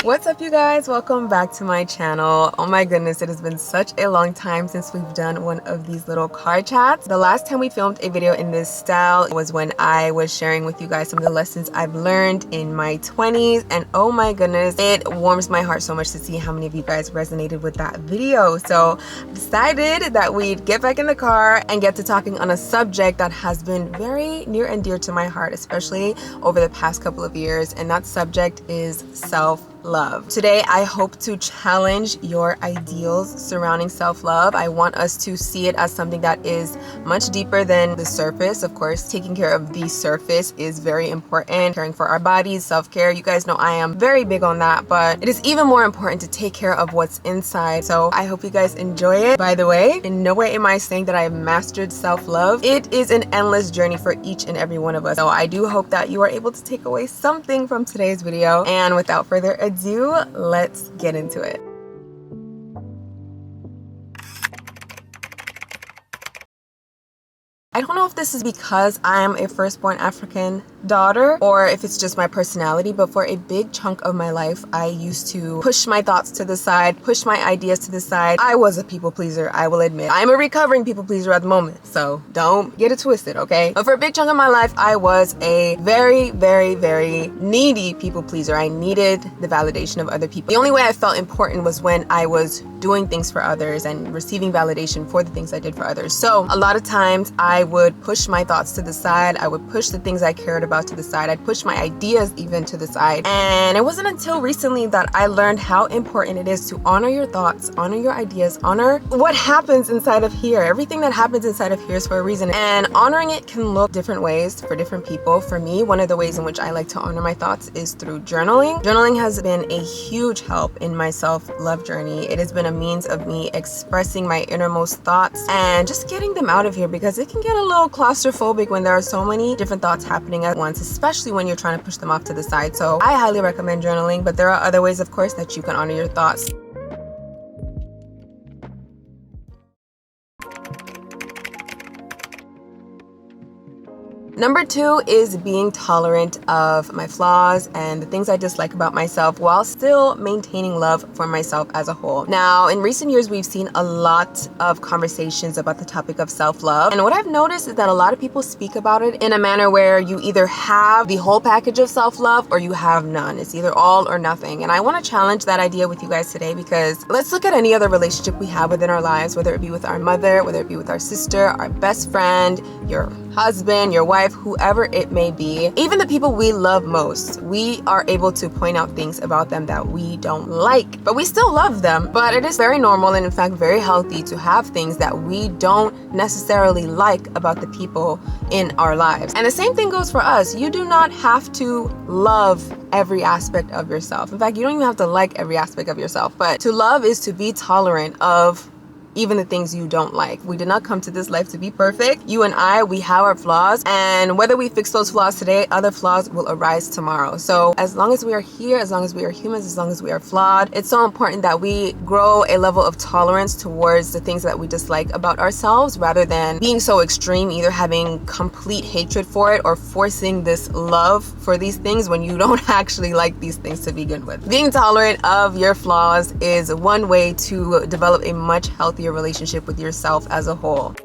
What's up, you guys? Welcome back to my channel. Oh my goodness, it has been such a long time since we've done one of these little car chats. The last time we filmed a video in this style was when I was sharing with you guys some of the lessons I've learned in my 20s, and oh my goodness, it warms my heart so much to see how many of you guys resonated with that video. So I decided that we'd get back in the car and get to talking on a subject that has been very near and dear to my heart, especially over the past couple of years, and that subject is self-love. Today, I hope to challenge your ideals surrounding self-love. I want us to see it as something that is much deeper than the surface. Of course, taking care of the surface is very important. Caring for our bodies, self-care. You guys know I am very big on that, but it is even more important to take care of what's inside. So I hope you guys enjoy it. By the way, in no way am I saying that I have mastered self-love. It is an endless journey for each and every one of us. So I do hope that you are able to take away something from today's video. And without further ado, let's get into it. I don't know if this is because I'm a firstborn African daughter or if it's just my personality, but for a big chunk of my life, I used to push my thoughts to the side, push my ideas to the side. I was a people pleaser, I will admit. I'm a recovering people pleaser at the moment, so don't get it twisted, okay? But for a big chunk of my life, I was a very, very, very needy people pleaser. I needed the validation of other people. The only way I felt important was when I was doing things for others and receiving validation for the things I did for others. So a lot of times I would push my thoughts to the side. I would push the things I cared about to the side. I'd push my ideas even to the side. And it wasn't until recently that I learned how important it is to honor your thoughts, honor your ideas, honor what happens inside of here. Everything that happens inside of here is for a reason. And honoring it can look different ways for different people. For me, one of the ways in which I like to honor my thoughts is through journaling. Journaling has been a huge help in my self-love journey. It has been a means of me expressing my innermost thoughts and just getting them out of here, because it can get a little claustrophobic when there are so many different thoughts happening at once, especially when you're trying to push them off to the side. So I highly recommend journaling, but there are other ways, of course, that you can honor your thoughts. Number 2 is being tolerant of my flaws and the things I dislike about myself while still maintaining love for myself as a whole. Now, in recent years, we've seen a lot of conversations about the topic of self-love. And what I've noticed is that a lot of people speak about it in a manner where you either have the whole package of self-love or you have none. It's either all or nothing. And I want to challenge that idea with you guys today, because let's look at any other relationship we have within our lives, whether it be with our mother, whether it be with our sister, our best friend, your husband, your wife, whoever it may be. Even the people we love most, we are able to point out things about them that we don't like, but we still love them. But it is very normal and in fact very healthy to have things that we don't necessarily like about the people in our lives. And the same thing goes for us. You do not have to love every aspect of yourself. In fact, you don't even have to like every aspect of yourself, but to love is to be tolerant of even the things you don't like. We did not come to this life to be perfect. You and I, we have our flaws, and whether we fix those flaws today, other flaws will arise tomorrow. So as long as we are here, as long as we are humans, as long as we are flawed, it's so important that we grow a level of tolerance towards the things that we dislike about ourselves, rather than being so extreme, either having complete hatred for it or forcing this love for these things when you don't actually like these things to begin with. Being tolerant of your flaws is one way to develop a much healthier relationship with yourself as a whole.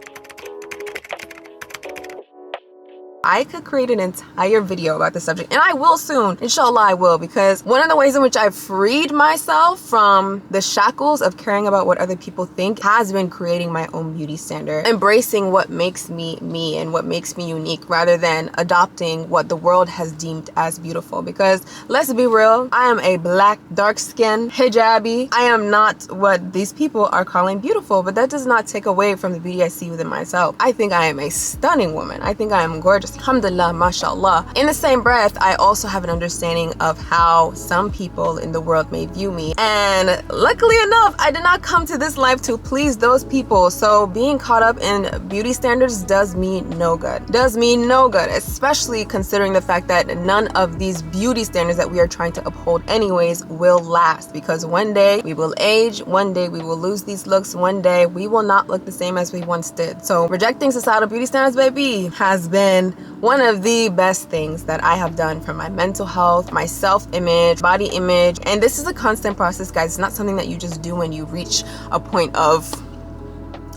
I could create an entire video about this subject, and I will soon. Inshallah, I will, because one of the ways in which I've freed myself from the shackles of caring about what other people think has been creating my own beauty standard, embracing what makes me me and what makes me unique, rather than adopting what the world has deemed as beautiful. Because let's be real, I am a black, dark-skinned hijabi. I am not what these people are calling beautiful, but that does not take away from the beauty I see within myself. I think I am a stunning woman. I think I am gorgeous. Alhamdulillah, mashallah. In the same breath, I also have an understanding of how some people in the world may view me. And luckily enough, I did not come to this life to please those people. So being caught up in beauty standards does me no good. Does me no good, especially considering the fact that none of these beauty standards that we are trying to uphold anyways will last. Because one day we will age, one day we will lose these looks, one day we will not look the same as we once did. So rejecting societal beauty standards, baby, has been one of the best things that I have done for my mental health, my self-image, body image. And this is a constant process, guys. It's not something that you just do when you reach a point of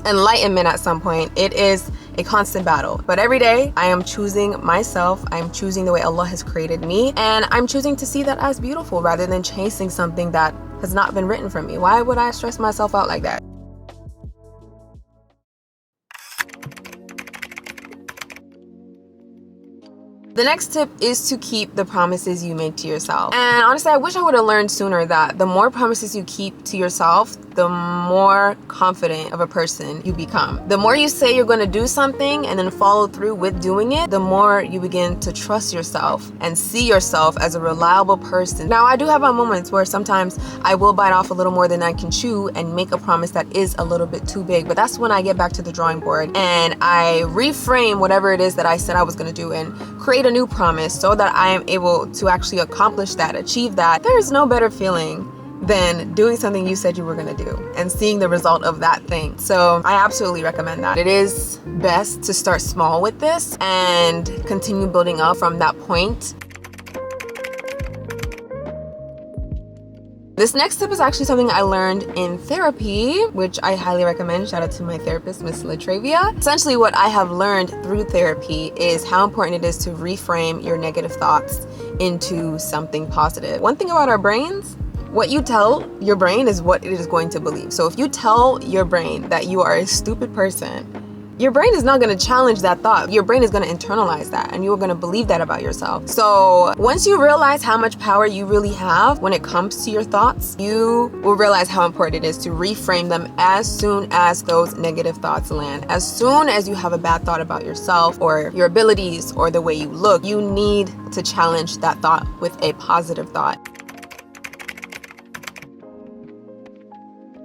enlightenment at some point. It is a constant battle. But every day I am choosing myself. I am choosing the way Allah has created me. And I'm choosing to see that as beautiful rather than chasing something that has not been written for me. Why would I stress myself out like that? The next tip is to keep the promises you make to yourself. And honestly, I wish I would have learned sooner that the more promises you keep to yourself, the more confident of a person you become. The more you say you're going to do something and then follow through with doing it, the more you begin to trust yourself and see yourself as a reliable person. Now, I do have my moments where sometimes I will bite off a little more than I can chew and make a promise that is a little bit too big. But that's when I get back to the drawing board and I reframe whatever it is that I said I was going to do and create a new promise so that I am able to actually accomplish that, achieve that. There is no better feeling than doing something you said you were going to do and seeing the result of that thing. So I absolutely recommend that. It is best to start small with this and continue building up from that point. This next tip is actually something I learned in therapy, which I highly recommend. Shout out to my therapist, Miss Latravia. Essentially, what I have learned through therapy is how important it is to reframe your negative thoughts into something positive. One thing about our brains, what you tell your brain is what it is going to believe. So if you tell your brain that you are a stupid person, your brain is not going to challenge that thought. Your brain is going to internalize that and you are going to believe that about yourself. So once you realize how much power you really have when it comes to your thoughts, you will realize how important it is to reframe them as soon as those negative thoughts land. As soon as you have a bad thought about yourself or your abilities or the way you look, you need to challenge that thought with a positive thought.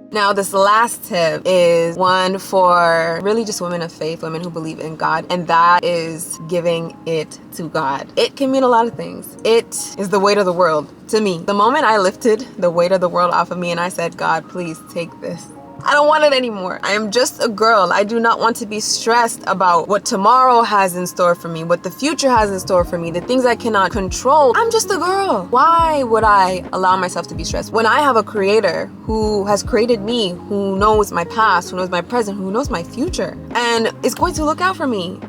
Now, this last tip is one for really just women of faith, women who believe in God, and that is giving it to God. It can mean a lot of things. It is the weight of the world to me. The moment I lifted the weight of the world off of me and I said, God, please take this. I don't want it anymore. I am just a girl. I do not want to be stressed about what tomorrow has in store for me, what the future has in store for me, the things I cannot control. I'm just a girl. Why would I allow myself to be stressed when I have a creator who has created me, who knows my past, who knows my present, who knows my future, and is going to look out for me?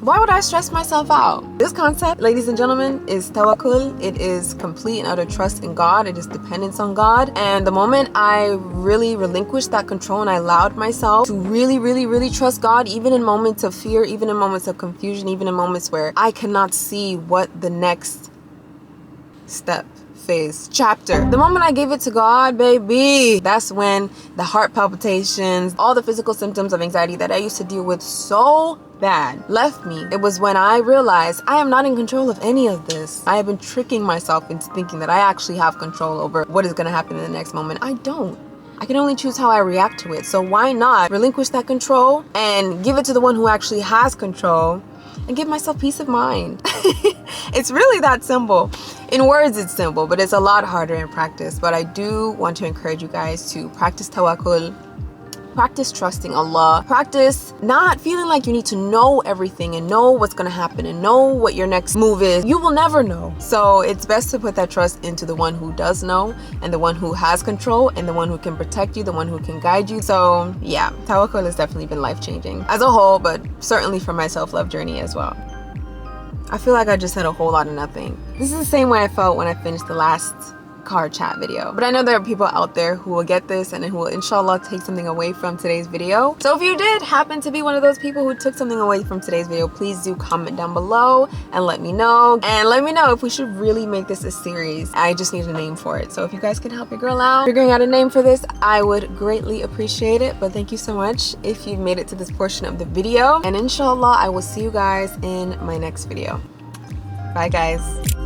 Why would I stress myself out? This concept, ladies and gentlemen, is tawakkul. It is complete and utter trust in God. It is dependence on God. And the moment I really relinquished that control and I allowed myself to really trust God, even in moments of fear, even in moments of confusion, even in moments where I cannot see what the next step, phase, chapter. The moment I gave it to God, baby, that's when the heart palpitations, all the physical symptoms of anxiety that I used to deal with so bad left me. It was when I realized I am not in control of any of this. I have been tricking myself into thinking that I actually have control over what is going to happen in the next moment. I don't. I can only choose how I react to it. So why not relinquish that control and give it to the one who actually has control and give myself peace of mind? It's really that simple. In words, it's simple, but it's a lot harder in practice. But I do want to encourage you guys to practice tawakkul. Practice trusting Allah. Practice not feeling like you need to know everything and know what's going to happen and know what your next move is. You will never know. So it's best to put that trust into the one who does know and the one who has control and the one who can protect you, the one who can guide you. So yeah, tawakkul has definitely been life-changing as a whole, but certainly for my self-love journey as well. I feel like I just said a whole lot of nothing. This is the same way I felt when I finished the last card chat video, but I know there are people out there who will get this and who will inshallah take something away from today's video. So if you did happen to be one of those people who took something away from today's video, please do comment down below and let me know, and let me know if we should really make this a series. I just need a name for it, so if you guys could help your girl out figuring out a name for this, I would greatly appreciate it. But thank you so much if you've made it to this portion of the video, and inshallah I will see you guys in my next video. Bye guys.